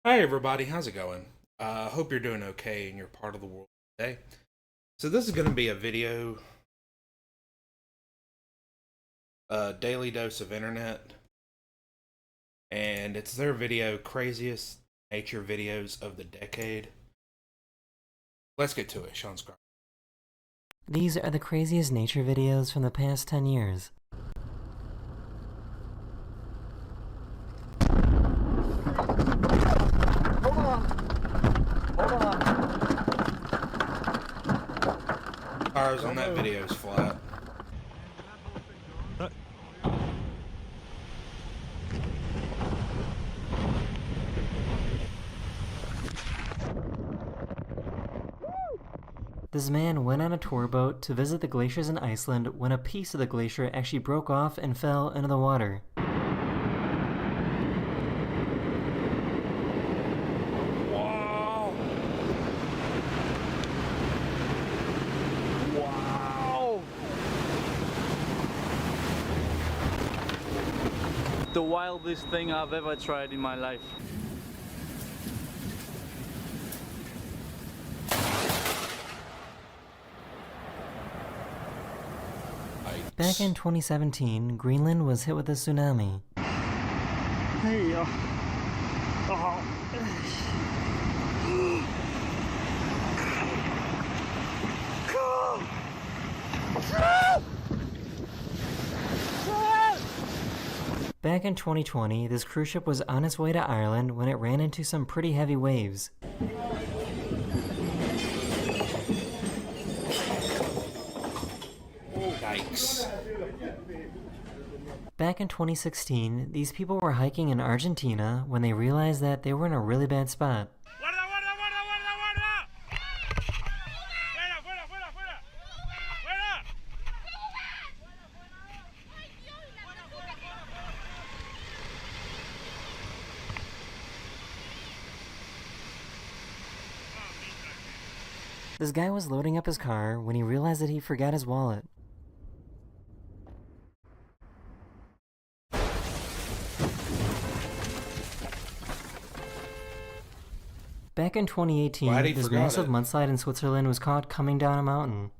Hi everybody, how's it going? Hope you're doing okay in your part of the world today. So this is going to be a video, daily dose of internet, and it's their video, craziest nature videos of the decade. Let's get to it, Sean Scar. These are the craziest nature videos from the past 10 years. Tires on that video is flat. This man went on a tour boat to visit the glaciers in Iceland when a piece of the glacier actually broke off and fell into the water. Wow! Wow! The wildest thing I've ever tried in my life. Back in 2017, Greenland was hit with a tsunami. Hey, Back in 2020, this cruise ship was on its way to Ireland when it ran into some pretty heavy waves. Yikes. Back in 2016, these people were hiking in Argentina when they realized that they were in a really bad spot. ¡Guarda, guarda, guarda, guarda, guarda! ¡Fuera, fuera, fuera, fuera! ¡Fuera! This guy was loading up his car when he realized that he forgot his wallet. Back in 2018, Glad he this forgot massive it. mudslide in Switzerland was caught coming down a mountain.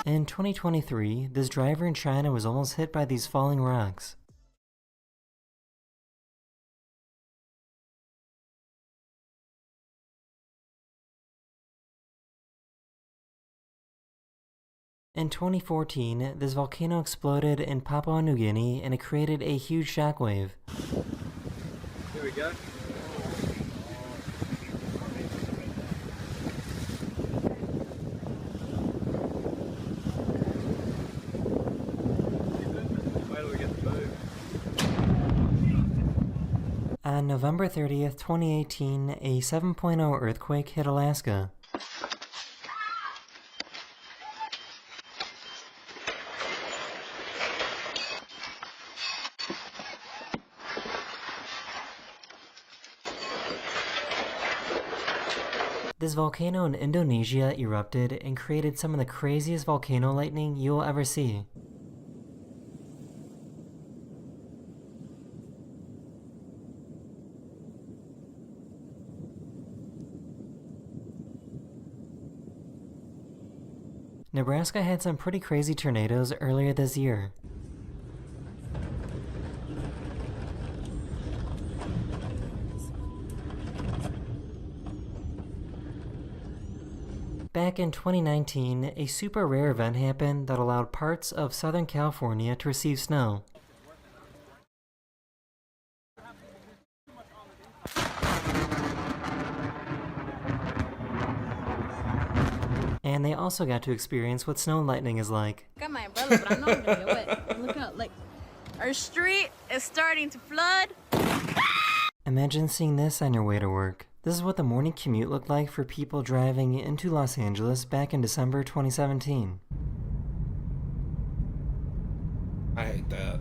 In 2023, this driver in China was almost hit by these falling rocks. In 2014, this volcano exploded in Papua New Guinea and it created a huge shockwave. here we go. Where do we get the move? On November 30th, 2018, a 7.0 earthquake hit Alaska. This volcano in Indonesia erupted and created some of the craziest volcano lightning you will ever see. Nebraska had some pretty crazy tornadoes earlier this year. Back in 2019, a super rare event happened that allowed parts of Southern California to receive snow. And they also got to experience what snow and lightning is like. Got my umbrella, but I'm not gonna get wet. Look out, like, our street is starting to flood. Imagine seeing this on your way to work. This is what the morning commute looked like for people driving into Los Angeles back in December 2017. I hate that.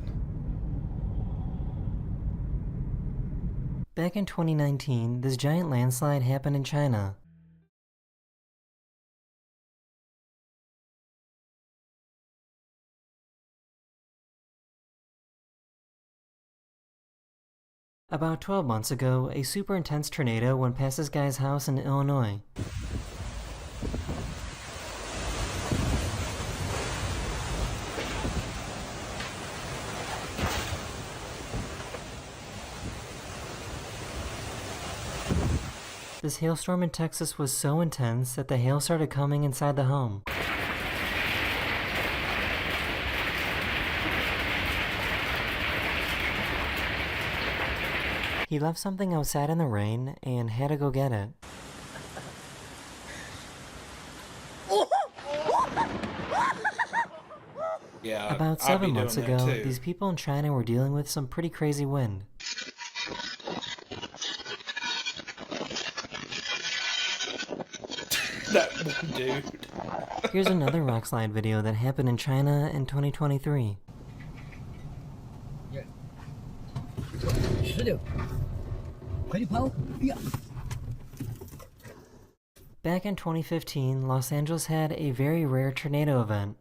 Back in 2019, this giant landslide happened in China. About 12 months ago, a super intense tornado went past this guy's house in Illinois. This hailstorm in Texas was so intense that the hail started coming inside the home. He left something outside in the rain and had to go get it. Yeah. About I'd be 7 months doing that ago, too. these people in China were dealing with some pretty crazy wind. That one dude. Here's another rockslide video that happened in China in 2023. Back in 2015, Los Angeles had a very rare tornado event.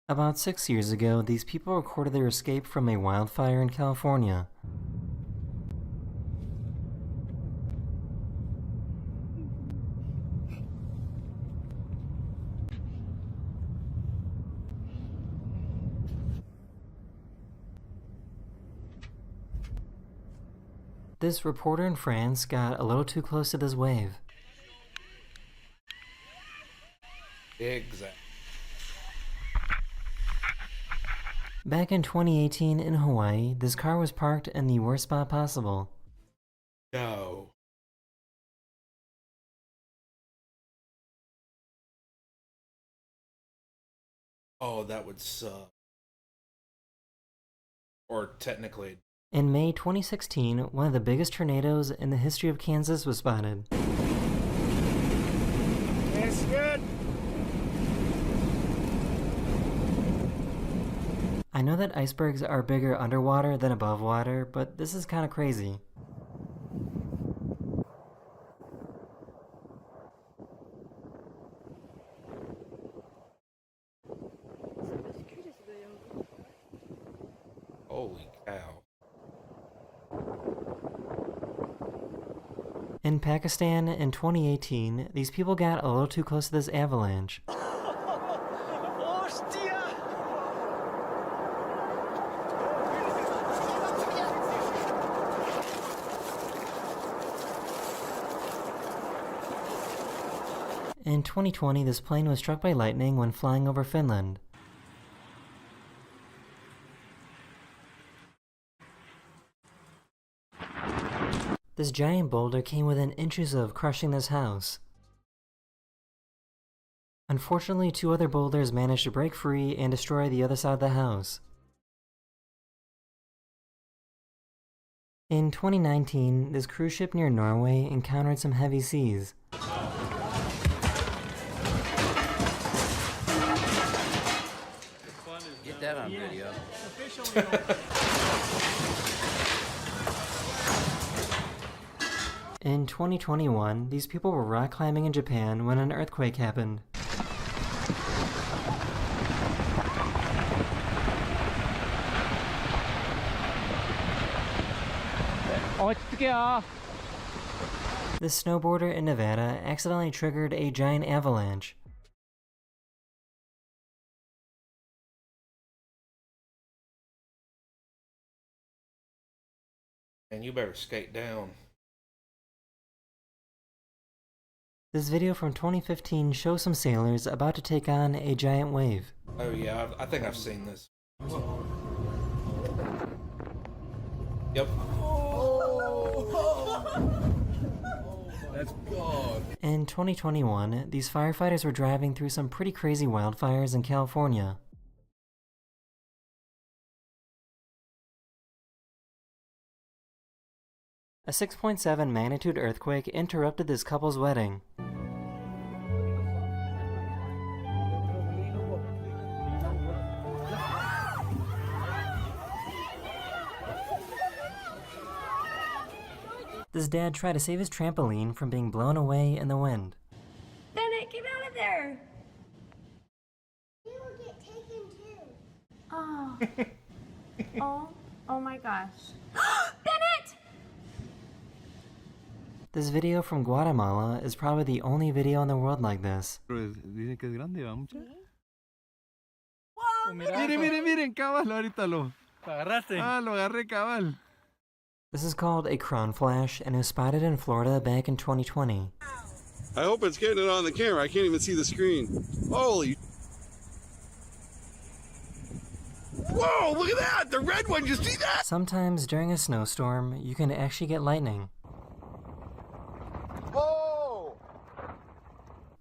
About 6 years ago, these people recorded their escape from a wildfire in California. This reporter in France got a little too close to this wave. Exactly. Back in 2018 in Hawaii, this car was parked in the worst spot possible. No. Oh, that would suck. Or technically. In May 2016, one of the biggest tornadoes in the history of Kansas was spotted. That's good. I know that icebergs are bigger underwater than above water, but this is kind of crazy. Holy cow. In Pakistan in 2018, these people got a little too close to this avalanche. In 2020, this plane was struck by lightning when flying over Finland. This giant boulder came within inches of crushing this house. Unfortunately, 2 other boulders managed to break free and destroy the other side of the house. In 2019, this cruise ship near Norway encountered some heavy seas. Get that on video. In 2021, these people were rock climbing in Japan when an earthquake happened. This snowboarder in Nevada accidentally triggered a giant avalanche. And you better skate down. This video from 2015 shows some sailors about to take on a giant wave. Oh yeah, I think I've seen this. Yep. Let's go. In 2021, these firefighters were driving through some pretty crazy wildfires in California. A 6.7 magnitude earthquake interrupted this couple's wedding. This dad tried to save his trampoline from being blown away in the wind. Bennett, get out of there! You will get taken too. Oh. Oh my gosh. Bennett! This video from Guatemala is probably the only video in the world like this. Dicen que es grande, ¿va mucha? Whoa! Miren, cabal, ahorita lo agarraste. lo agarré, cabal. This is called a crown flash and was spotted in Florida back in 2020. I hope it's getting it on the camera. I can't even see the screen. Holy. Whoa, look at that! The red one, you see that? Sometimes during a snowstorm, you can actually get lightning. Whoa!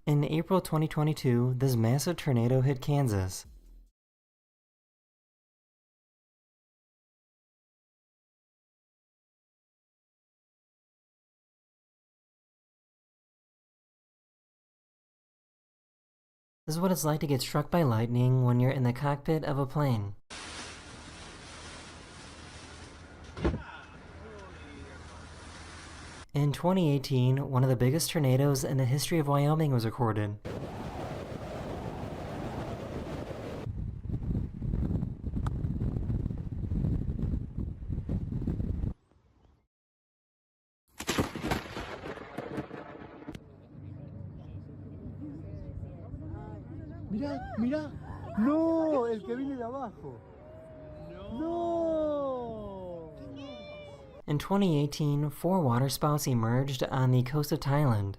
In April 2022, this massive tornado hit Kansas. This is what it's like to get struck by lightning when you're in the cockpit of a plane. In 2018, one of the biggest tornadoes in the history of Wyoming was recorded. Mira. No, el que viene de abajo. No. In 2018, 4 waterspouts emerged on the coast of Thailand.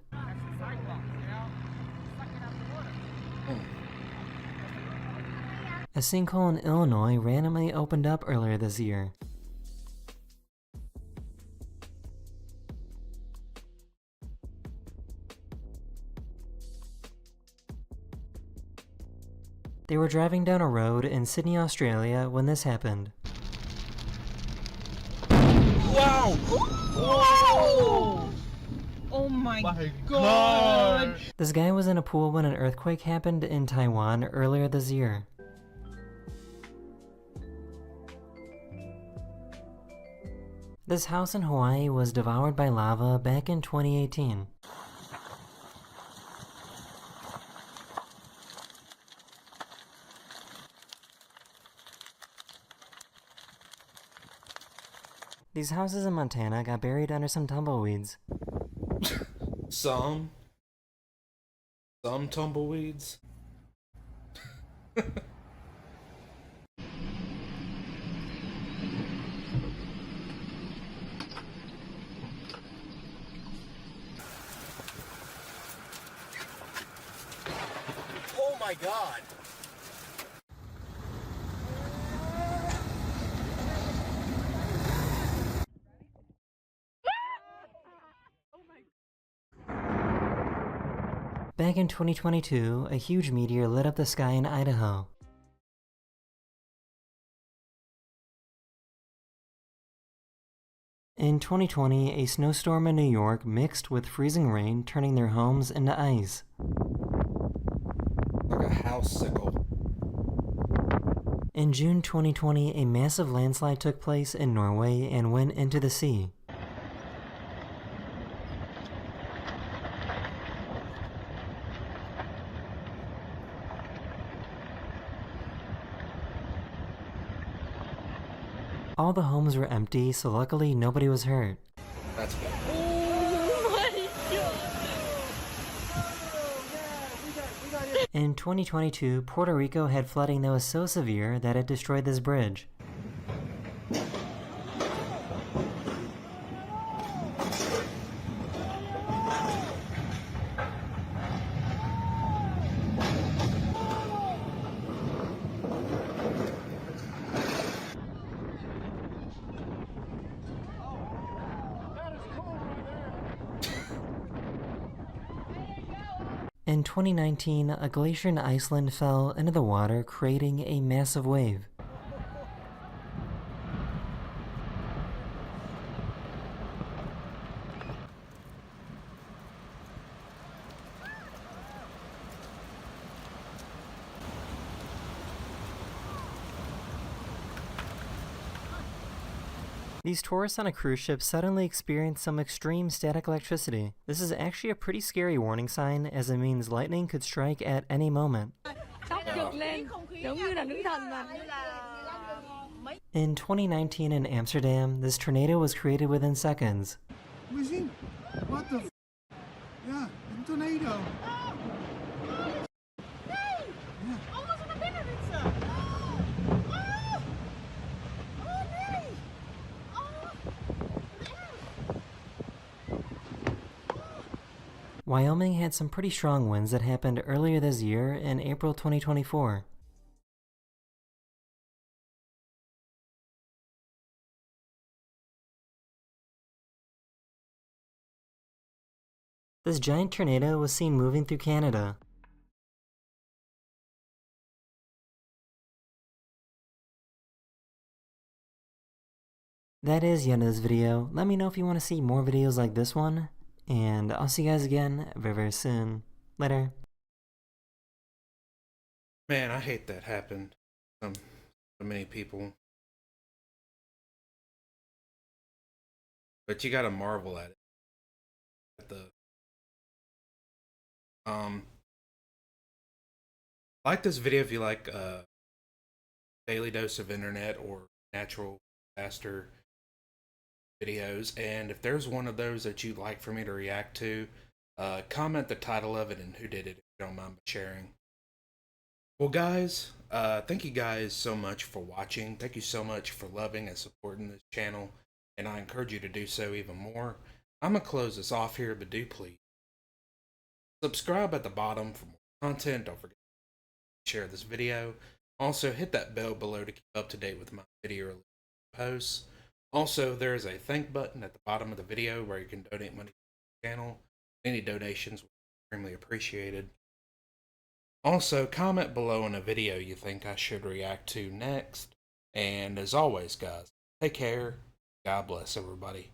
A sinkhole in Illinois randomly opened up earlier this year. They were driving down a road in Sydney, Australia when this happened. Wow! Whoa! Oh my god! This guy was in a pool when an earthquake happened in Taiwan earlier this year. This house in Hawaii was devoured by lava back in 2018. These houses in Montana got buried under some tumbleweeds. Some tumbleweeds. Oh my god! Back in 2022, a huge meteor lit up the sky in Idaho. In 2020, a snowstorm in New York mixed with freezing rain, turning their homes into ice. Like a house sickle. In June 2020, a massive landslide took place in Norway and went into the sea. All the homes were empty, so luckily nobody was hurt. That's good. Oh my god! In 2022, Puerto Rico had flooding that was so severe that it destroyed this bridge. In 2019, a glacier in Iceland fell into the water, creating a massive wave. These tourists on a cruise ship suddenly experience some extreme static electricity. This is actually a pretty scary warning sign, as it means lightning could strike at any moment. In 2019 in Amsterdam, this tornado was created within seconds. What the Yeah, a tornado. Wyoming had some pretty strong winds that happened earlier this year in April 2024. This giant tornado was seen moving through Canada. That is the end of this video. Let me know if you want to see more videos like this one, and I'll see you guys again very, very soon. Later. Man, I hate that happened to so many people. But you gotta marvel at it. Like this video if you like Daily Dose of Internet or natural disaster videos, and if there's one of those that you'd like for me to react to, comment the title of it and who did it if you don't mind sharing. Well guys, thank you guys so much for watching. Thank you so much for loving and supporting this channel, and I encourage you to do so even more. I'm gonna close this off here, but do please subscribe at the bottom for more content. Don't forget to share this video. Also hit that bell below to keep up to date with my video release posts. Also, there is a thank button at the bottom of the video where you can donate money to the channel. Any donations will be extremely appreciated. Also, comment below on a video you think I should react to next. And as always, guys, take care. God bless everybody.